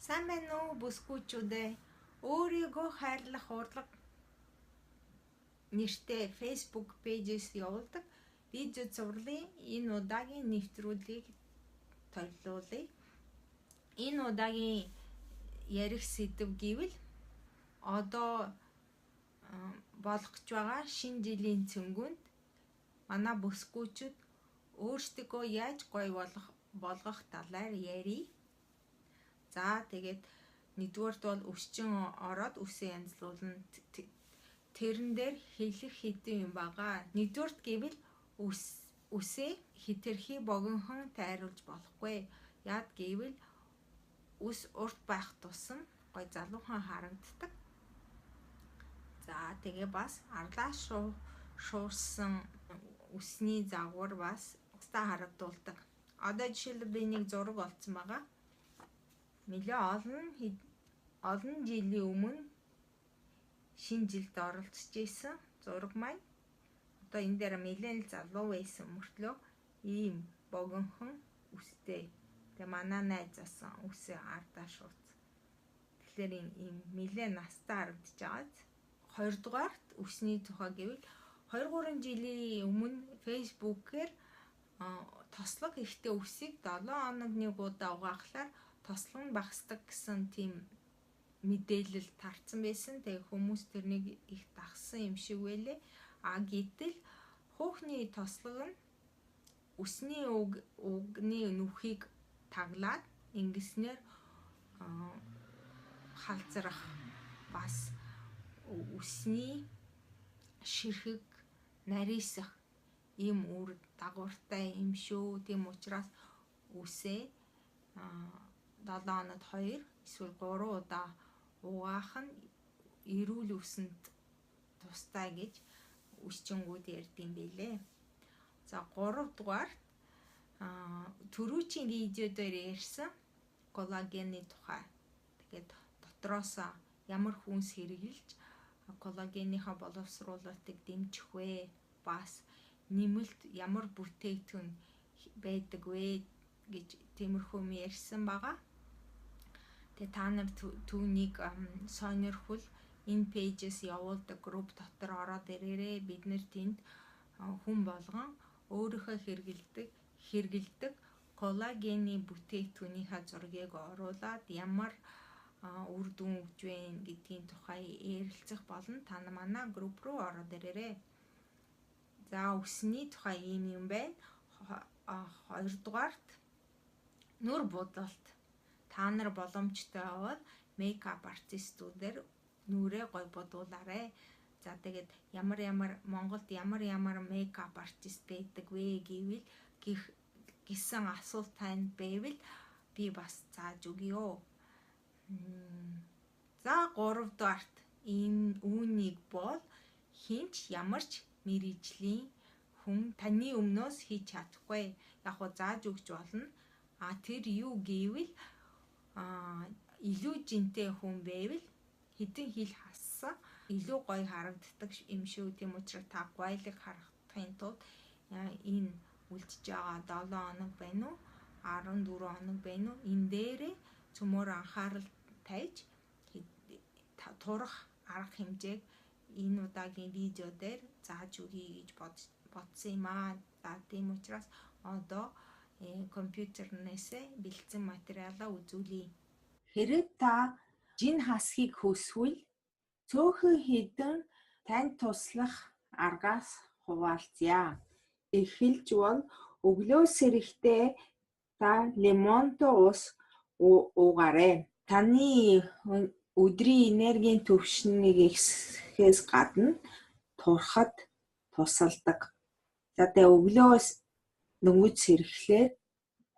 Сайн байна уу бүсгүүчүүдээ? Өөрийгөө хайрлах урлаг нэртэй Facebook пэйжээс явуулдаг видео зурлалын энэ удаагийн нэвтрүүлгийг төлөвлүүлье. Энэ удаагийн ярих сэдэв гэвэл одоо болох гэж байгаа шинэ жилийн цөмгөнд манай бүсгүүчүүд өөрсдөө яаж гоё болгох талаар ярий. За тэгээд нэгдүгээрт бол өсчин ороод үсээ янзлуулна. Тэрэн дээр хэлэх хэдэн юм байгаа. Нэгдүгээрт гэвэл үсээ хэтэрхий богинохон тайруулж болохгүй. Яад гэвэл үс урт байх тусам гой залуухан харагддаг. За тэгээ бас арлаа шуурсан үсний загвар бас устаа харагдуулдаг. Одоо жишээлбэл би нэг зураг олцсон байгаа. Нэлээ олон жилийн өмнө шинэ жилд оролцож исэн зураг маань одоо энэ дээр нэлээд залуу байсан мөртлөө ийм богинохон үстэй. Тэгээ манай найзаасан үсээ ардаа шууц. Тэгэхээр ийм нэлээд настай харагдаж байгааз. Хоёрдугаарт үсний тухай гэвэл 2-3 жилийн өмнө фэйсбүүкээр тослог ихтэй үсийг 7 хоног нэг удаа угаахлаар тослог нь багасдаг гэсэн тийм мэдээлэл тарцсан байсан. Тэгээ хүмүүс тэрнийг их дагсан юм шиг байлээ. Гэтэл хуухны тослог нь үсний угны нүхийг таглаад ингэснээр халзрах бас үсний ширхэг нарийсах ийм үр дагавартай юм шүү. Тийм учраас үсээ 7 хоногт 2 эсвэл 3 удаа угаах нь эрүүл үсэнд тустай гэж үсчингүүд ярьдсан байлээ. За 3 дугаарт түрүүчийн видео дээр ярьсан коллагены тухай. Тэгээд дотроос ямар хүнс хэрэгжилж коллагенийхаа боловсруулалтыг дэмжих вэ? Бас нэмэлт ямар бүтээгдэхүүн байдаг вэ гэж тиймэрхүү юм ярьсан байгаа. Тэгээ та нар түүнийг сонирхвол энэ пэйжээс явуулдаг групп дотор ороод ирээрэй. Бид нэр тэнд хүн болгон өөрийнхөө хэрэгэлдэг коллагены бүтээгдэхүүнийхээ зургийг оруулаад ямар үр дүн өгж вэ гэдгийн тухай ярилцах болон та манай групп руу ороод ирээрэй. За үсний тухай ийм юм байна. 2 дугаарт нүр будалт. Та нар боломжтой аваад мейкап артистуудаар нүрээ гой бодуулаарай. За тэгээд Монголд ямар мейкап артист байдаг вэ гэвэл гисэн асуулт танд байвал би бас зааж өгье. За 3 дугаарт энэ үүнийг бол хинч ямарч мэргэжлийн хүн таны өмнөөс хийж чадахгүй. Яг хоо зааж өгч болно. Тэр юу гэвэл илүү жинтэй хүн байвал хэдэн хил хассан илүү гоё харагддаг юм шүү. Тийм учраас та гоёлыг харахын тулд энэ үлдэж байгаа 7 хоног байна уу 14 хоног байна уу энэ дээрээ цөмөр анхаарал тавьж турах арга хэмжээг энэ удаагийн видео дээр зааж өгье гэж бодсон юм аа. За тийм учраас одоо компьютернээсээ бэлдсэн материалаа үзүүлье. Хэрэг та жин хасхийг хүсвэл цөөхөн хідэн танд туслах аргаас хуваалцъя. Эхэлж бол өглөө сэрэхтэй та лимонтой ус уугаарай. Таны өдрийн энергийн түвшнийг ихсэхээс гадна турахад тусалдаг. За тэгээ өглөөс дөнгөж сэрэхлээр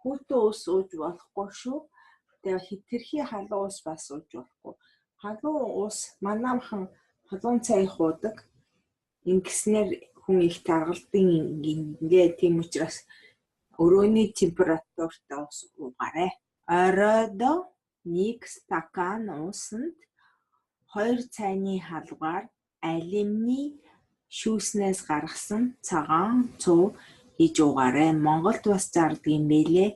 хүүтэн ус ууж болохгүй шүү. Тэгээ хэтэрхий халуун ус бас ууж болохгүй. Халуун ус манайхан халуун цай уудаг. Ингэснээр хүн их таргалдсан гингээ. Тийм учраас өрөөний температуртай ус уугаарай. Оройдоо 1 стакан усанд 2 цайны халгаар алюминий шүүснээс гаргасан цагаан цуу хийж уугаарай. Монголд бас зардаг юм байлээ.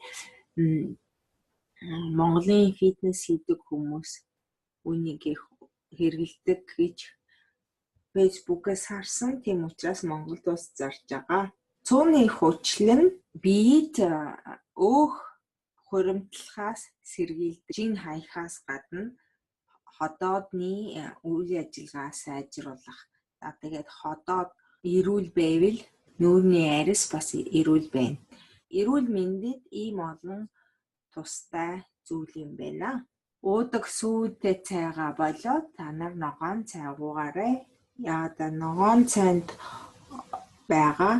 Монголын фитнес хийдэг хүмүүс үнийг хэрэгэлдэг гэж Facebook-аас харсан. Тийм учраас Монголд бас зарж байгаа. Цууны хүчлэн биед өөх хуримтлахаас сэргийлдэг. Жин хаяхаас гадна ходоодны үйл ажиллагаа сайжруулах. За тэгээд ходоод эрүүл байвал нүүрний арьс бас эрүүл байна. Эрүүл мэндэд ийм олон тустай зүйл юм байна. Уудаг сүйтэй цайгаа болоод та нар ногоон цай уугаарай. Яагаад ногоон цайнд байгаа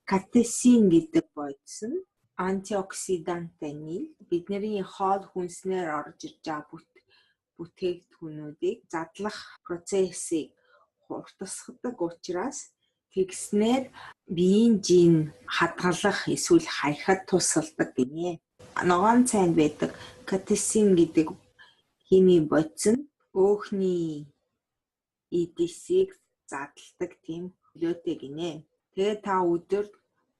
катесин гэдэг бодис нь антиоксидантай нийл бидний хоол хүнснээр орж ирж байгаа бүтээгдэхүүнүүдийг задлах процессыг хурдасгадаг учраас тэгснээр биеийн жин хадгалах эсвэл хаяхад тусалдаг гинэ. Ногоон цайнд байдаг катесин гэдэг химийн бодис нь өөхний эдисийг задалдаг тийм хөлөөтэй гинэ. Тэгээ та өдөрт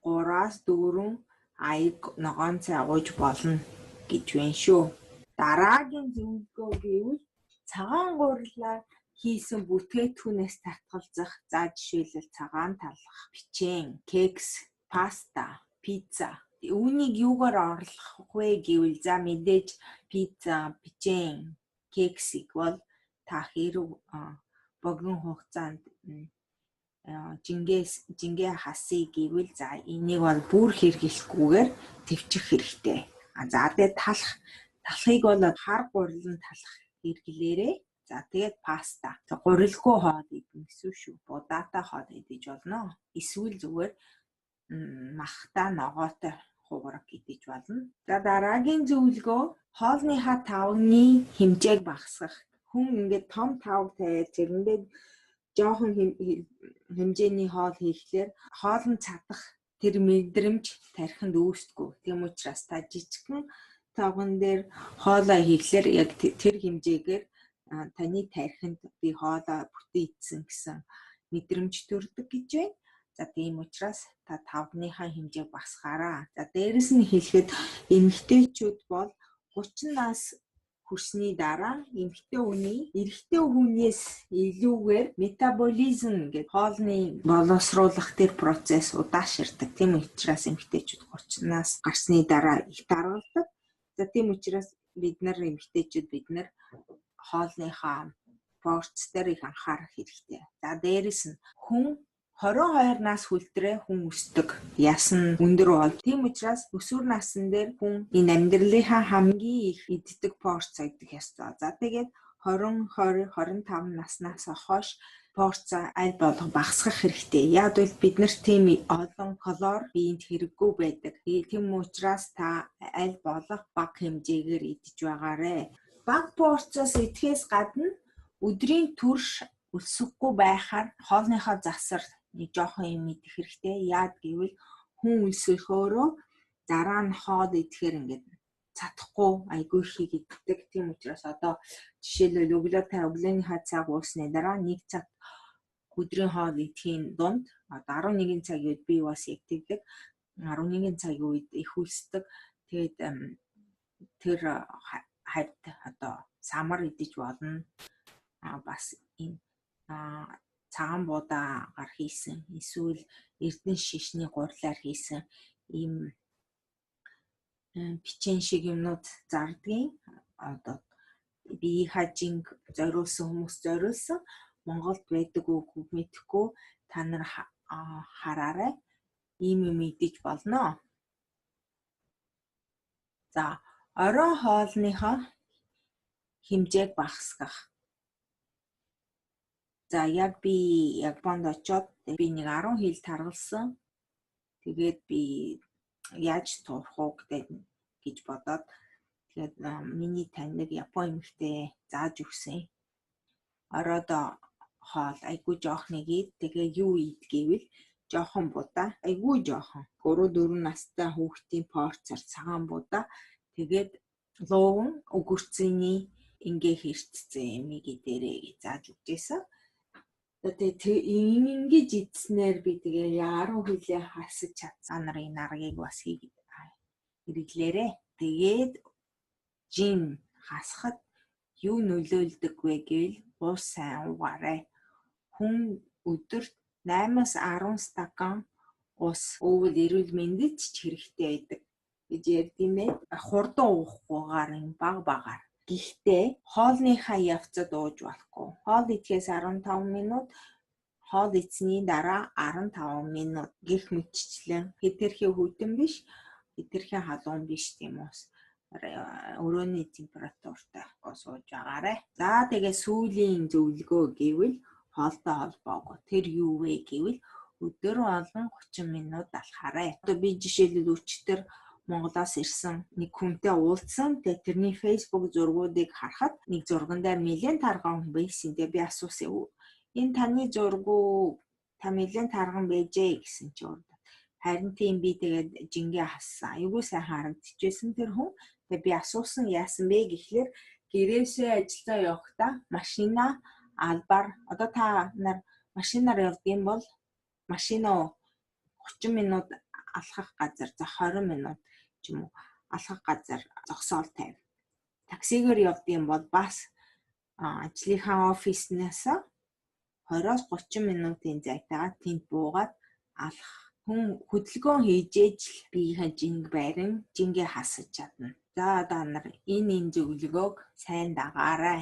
3-4 аяг ногоон цай ууж болно гэж байна шүү. Дараагийн зөвлөгөө гэвэл цагаан гурилаар хийсэн бүтээгдэхүүнээс татгалзах. За жишээлбэл цагаан талах, печень, кекс, паста, пицца. Үүнийг юугаар орлох вэ гэвэл за мэдээж пицца, печень, кексийг бол та хэрэг богино хугацаанд жингээ хасъя гэвэл за энийг бол бүр хэрэглэхгүйгээр төвчих хэрэгтэй. За тэгээд талхыг бол хар гурилан талах хэрэглээрээ. За тэгээд паста. Гурилгүй хоол идэх гэсэн шүү. Будаатай хоол идэж болно. Эсвэл зүгээр махтай ногоотой хугараг идэж болно. За дараагийн зөвлөгөө хоолныхаа тавны хэмжээг багасгах. Хүн ингээд том тавг тавиад тэрэндээ жоохон хэмжээний хоол хийхлээр хоол нь цадах тэр мэдрэмж тархинд үүсдэггүй. Тийм учраас та жижигхэн тавган дээр хоолоо хийхлээр яг тэр хэмжээгээр таны тархинд би хоолоо бүтээсэн гэсэн мэдрэмж төрдөг гэж байна. За тийм учраас та тавныхаа хэмжээг багасгаараа. За дээрэс нь хэлэхэд эмэгтэйчүүд бол 30 нас хүрсний дараа эрэгтэй хүнээс илүүгээр метаболизм гэдэг хоолны боловсруулах тэр процесс удаашрдаг. Тийм учраас эмэгтэйчүүд 30-наас гарсны дараа их даргалдаг. За тийм учраас бид нар хоолныхаа порц дээр их анхаарах хэрэгтэй. За дээрэс нь хүн 22 нас хүртлээр хүн өсдөг. Ясан өндөр бол. Тийм учраас өсвөр насн дээр хүн энэ амьдралынхаа хамгийн их иддэг порц идэх ёстой. За тэгээд 20, 25 наснаас хойш порц аль болох багасгах хэрэгтэй. Яг бол бид нарт тийм олон калори биед хэрэггүй байдаг. Тийм учраас та аль болох бага хэмжээгээр идэж байгаарэ. Бага порцоос идэхээс гадна өдрийн турш өлсөхгүй байхаар хоолныхоо засар нэг жоохон юм идэх хэрэгтэй. Яад гэвэл хүн өлсөхөөрөө дараа нь хоол идэхээр ингээд цадахгүй айгүй их иддэг. Тийм учраас одоо жишээлбэл өглөөний цаг уусны дараа 1 цаг өдрийн хоол идэхийн дунд одоо 11 цагийн үед би бас ягтдаг. 11 цагийн үед их өлсдөг. Тэгээд тэр хавьд одоо самар идэж болно. Бас энэ цагаан будаагаар хийсэн эсвэл эрдэнэ шишний гурилаар хийсэн ийм печень шиг юмнууд зардгийн. Одоо бие хажинг зориулсан хүмүүс зориулсан Монголд байдаг үг мэдэхгүй та нар хараарай. Ийм юм идэж болно. За оройн хоолныхоо хэмжээг багасгах. За яг би Японд очоод би нэг 10 хил таргалсан. Тэгээд би яаж турах уу гэж бодоод тэгээд миний таньдаг Япон эмэгтэй зааж өгсөн. Оройдоо хоол айгүй жоохныг ид. Тэгээ юу ид гэвэл жоохон будаа, айгүй жоохон 3-4 настай хүүхдийн порцоор цагаан будаа. Тэгээд луун өгөрцөний ингээ хэрцсэн эмийг идэрэй гэж зааж өгчээсэн. Тэгээд ингэж идснээр би тэгээ 10 хилээ хасаж чадсан. Нарын наргийг бас хэрэглээрээ. Тэгээд жин хасахад юу нөлөөлдөг вэ гэвэл ус сайн уугаарай. Хүн өдөрт 8-10 стакан ус уувал эрүүл мэндэд ч хэрэгтэй байдаг гэж ярьдсан бэ. Хурдан уухгүйгээр баг. Гэхдээ хоолныхаа явцад ууж болохгүй. Хоол идэхээс 15 минут, хоол идсний дараа 15 минут гэх мэтчлэн хэтэрхий хөдөн биш, хэтэрхий халуун биш тийм ус өрөөний температуртай ус ууж байгаарай. За тэгээ сүүлийн зөвлөгөө гэвэл хоолтой холбоогүй. Тэр юу вэ гэвэл өдөр болгон 30 минут алхаарай. Одоо би жишээлбэл өчтөр Монголоос ирсэн нэг хүнтэй уулзсан. Тэгээ тэрний Facebook зургуудыг харахад нэг зурган дээр нэлээд тарган хүн байсан. Тэгээ би асуусан. Энэ таны зураг уу? Та нэлээд тарган байжээ гэсэн чи урд. Харин тийм би тэгээд жингээ хассан. Айгуу сайн харагдчихсэн тэр хүн. Тэгээ би асуусан яасан бэ гэхлээр гэрээсээ ажилдаа явахдаа машина албаар одоо та нар машинаар явдаг юм бол машинаа 30 минут алхах газар за 20 минут ч юм уу алхах газар зогсоол тавь. Таксигээр явдаг юм бол бас ажлынхаа офиснаас 20-30 минутын зайтайгаар тэнд буугаад алхах. Хүн хөдөлгөөн хийжээж биеийнхээ жинг барин жингээ хасаж чадна. За одоо нар энэ зөвлөгөөг сайн дагаарай.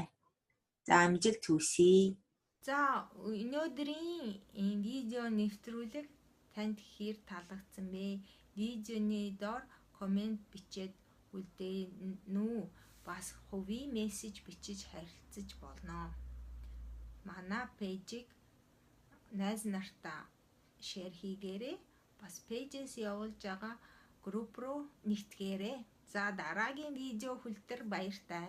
За амжилт хүсье. За өнөөдрийн энэ видео нэвтрүүлэг танд хэрэг таалагдсан бэ? Видеоны доор комент бичээд үлдээнэ үү? Бас хувийн мессеж бичиж харилцаж болно. Манай пэйжийг найз нартаа шеэр хийгээрэй. Бас пэйжээс явуулж байгаа групп руу нэгтгээрэй. За дараагийн видео хүртэл баяртай.